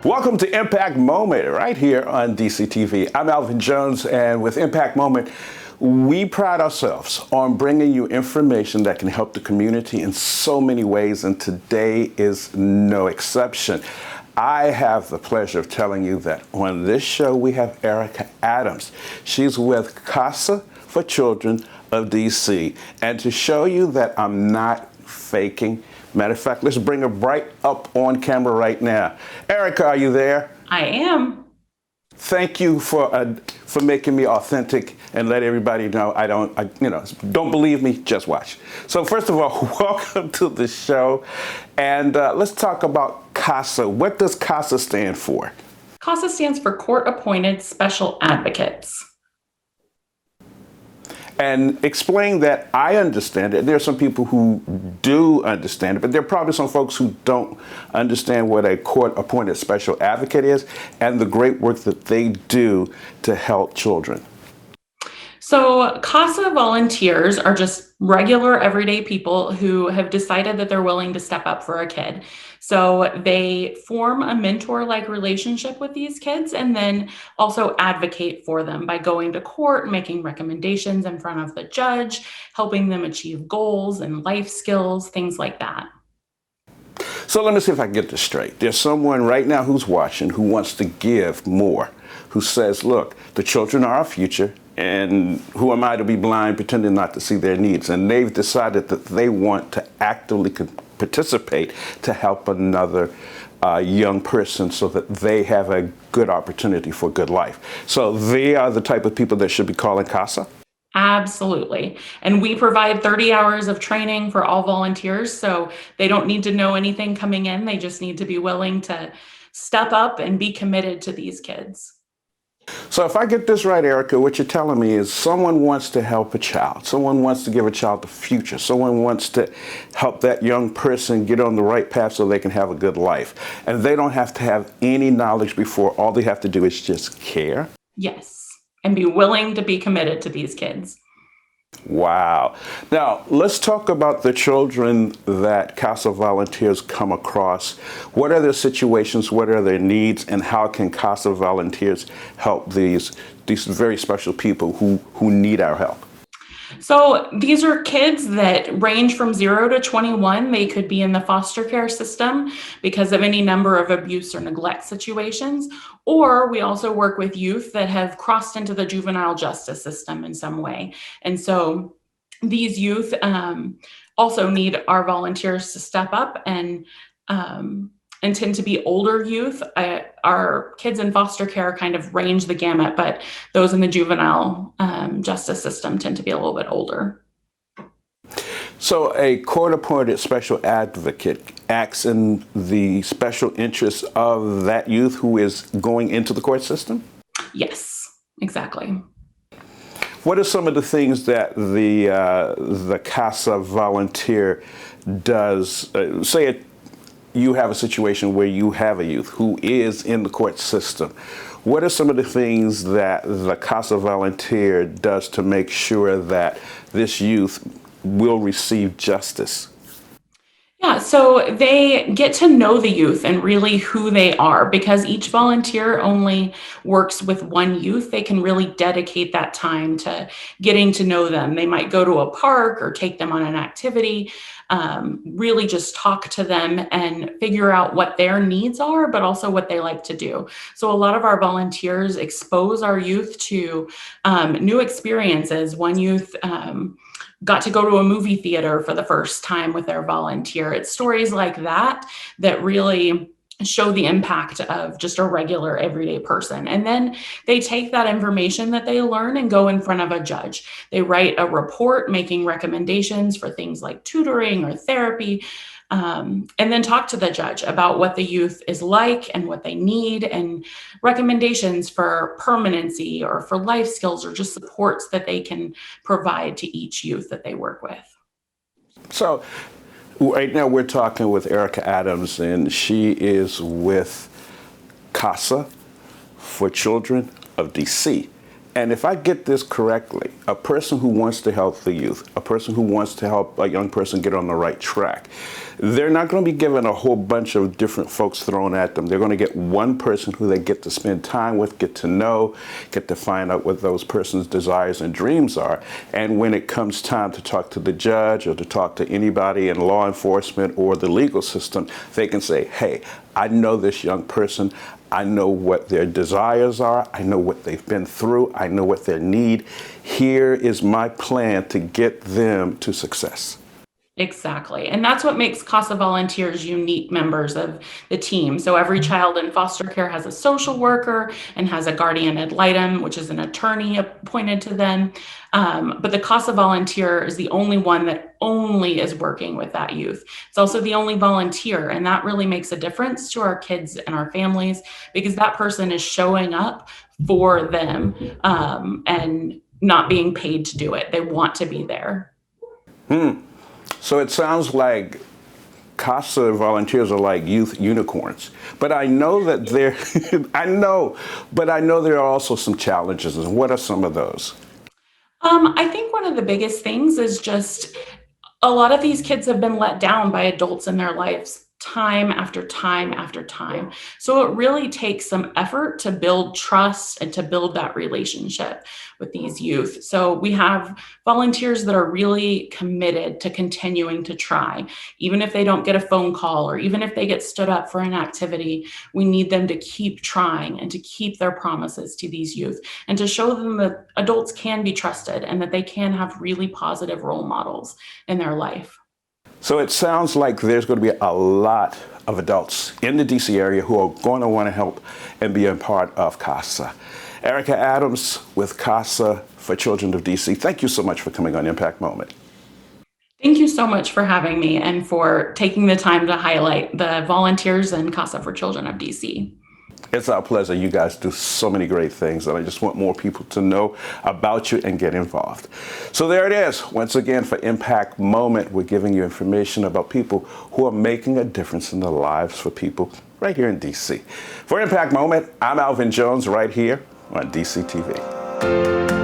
Welcome to Impact Moment right here on DCTV. I'm Alvin Jones, and with Impact Moment, we pride ourselves on bringing you information that can help the community in so many ways, and today is no exception. I have the pleasure of telling you that on this show we have Erica Adams. She's with CASA for Children of DC, and to show you that I'm not faking, matter of fact, let's bring her right up on camera right now. Erica, are you there? I am. Thank you for making me authentic and let everybody know don't believe me, just watch. So first of all, welcome to the show, and let's talk about CASA. What does CASA stand for? CASA stands for Court Appointed Special Advocates. And explain that. I understand it. There are some people who do understand it, but there are probably some folks who don't understand what a court-appointed special advocate is and the great work that they do to help children. So CASA volunteers are just regular, everyday people who have decided that they're willing to step up for a kid. So they form a mentor-like relationship with these kids and then also advocate for them by going to court, making recommendations in front of the judge, helping them achieve goals and life skills, things like that. So let me see if I can get this straight. There's someone right now who's watching who wants to give more, who says, look, the children are our future, and who am I to be blind, pretending not to see their needs? And they've decided that they want to actively participate to help another young person so that they have a good opportunity for a good life. So they are the type of people that should be calling CASA? Absolutely. And we provide 30 hours of training for all volunteers. So they don't need to know anything coming in. They just need to be willing to step up and be committed to these kids. So if I get this right, Erica, what you're telling me is someone wants to help a child. Someone wants to give a child the future. Someone wants to help that young person get on the right path so they can have a good life. And they don't have to have any knowledge before. All they have to do is just care. Yes. And be willing to be committed to these kids. Wow. Now, let's talk about the children that CASA volunteers come across. What are their situations? What are their needs? And how can CASA volunteers help these very special people who need our help? So these are kids that range from 0 to 21. They could be in the foster care system because of any number of abuse or neglect situations. Or we also work with youth that have crossed into the juvenile justice system in some way. And so these youth also need our volunteers to step up and tend to be older youth. Our kids in foster care kind of range the gamut, but those in the juvenile justice system tend to be a little bit older. So a court-appointed special advocate acts in the special interests of that youth who is going into the court system? Yes, exactly. What are some of the things that the CASA volunteer does? You have a situation where you have a youth who is in the court system. What are some of the things that the CASA volunteer does to make sure that this youth will receive justice? Yeah, so they get to know the youth and really who they are. Because each volunteer only works with one youth, they can really dedicate that time to getting to know them. They might go to a park or take them on an activity, really just talk to them and figure out what their needs are, but also what they like to do. So a lot of our volunteers expose our youth to new experiences. One youth got to go to a movie theater for the first time with their volunteer. It's stories like that that really show the impact of just a regular everyday person. And then they take that information that they learn and go in front of a judge. They write a report making recommendations for things like tutoring or therapy, and then talk to the judge about what the youth is like and what they need, and recommendations for permanency or for life skills or just supports that they can provide to each youth that they work with. So right now we're talking with Erica Adams, and she is with CASA for Children of DC. And if I get this correctly, a person who wants to help the youth, a person who wants to help a young person get on the right track, they're not going to be given a whole bunch of different folks thrown at them. They're going to get one person who they get to spend time with, get to know, get to find out what those person's desires and dreams are. And when it comes time to talk to the judge or to talk to anybody in law enforcement or the legal system, they can say, hey, I know this young person. I know what their desires are. I know what they've been through. I know what their need. Here is my plan to get them to success. Exactly. And that's what makes CASA volunteers unique members of the team. So every child in foster care has a social worker and has a guardian ad litem, which is an attorney appointed to them. But the CASA volunteer is the only one that only is working with that youth. It's also the only volunteer, and that really makes a difference to our kids and our families because that person is showing up for them and not being paid to do it. They want to be there. So it sounds like CASA volunteers are like youth unicorns. But I know that there, but I know there are also some challenges. And what are some of those? I think one of the biggest things is just a lot of these kids have been let down by adults in their lives time after time after time. So it really takes some effort to build trust and to build that relationship with these youth. So we have volunteers that are really committed to continuing to try. Even if they don't get a phone call or even if they get stood up for an activity, we need them to keep trying and to keep their promises to these youth and to show them that adults can be trusted and that they can have really positive role models in their life. So it sounds like there's going to be a lot of adults in the DC area who are going to want to help and be a part of CASA. Erica Adams with CASA for Children of DC, thank you so much for coming on Impact Moment. Thank you so much for having me and for taking the time to highlight the volunteers in CASA for Children of DC. It's our pleasure. You guys do so many great things, and I just want more people to know about you and get involved. So there it is. Once again, for Impact Moment, we're giving you information about people who are making a difference in the lives for people right here in DC. For Impact Moment, I'm Alvin Jones right here on DC TV.